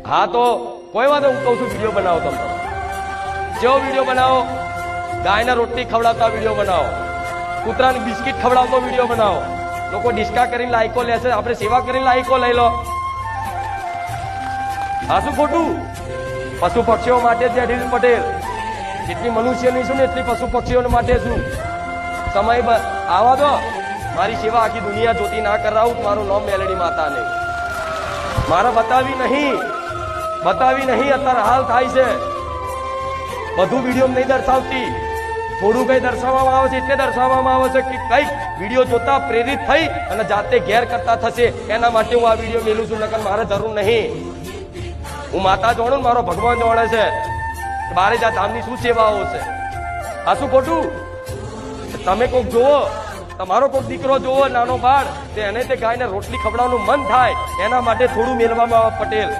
हाँ तो कोई बात हूँ कहूँ वीडियो बनाओ तम जो वीडियो बनाओ गाय ने रोटली खवड़ाता वीडियो बनाओ कूतरा ने बिस्किट खवड़ावतो वीडियो बनाओ लोग डिस्का कर लाइको लेसे अपने सेवा कर लाइको लई लो हाँ शू खोटू पशु पक्षीओ माटे अनिल पटेल जितनी मनुष्य नहीं शू एटली पशु पक्षीओ माटे शू समय आवा दो मारी सेवा आखी दुनिया जोती ना कर रहा हूं मारू नाम मेलडी माता ने मारा बतावी नहीं अत्यार हाल थाय छे बधु वीडियो नहीं दर्शावती थोड़ू कई दर्शाववामां आवे छे एटले दर्शाववामां आवे छे कि कई वीडियो जोता प्रेरित थई अने जाते घेर करता थशे एना माटे हूँ आ वीडियो मेलू छुं नकर मारे जरूर नहीं हूँ माता जाणुं मारो भगवान जाणे छे बारे जा धामनी शुं सेवाओ छे आ शुं खोटुं तमे कोक जोवो तमारो कोक दीकरो जोवो नानो बाळ ते एने ते गायने रोटली खवડાવવાનું મન થાય એના માટે થોડું મેલવામાં આવે પટેલ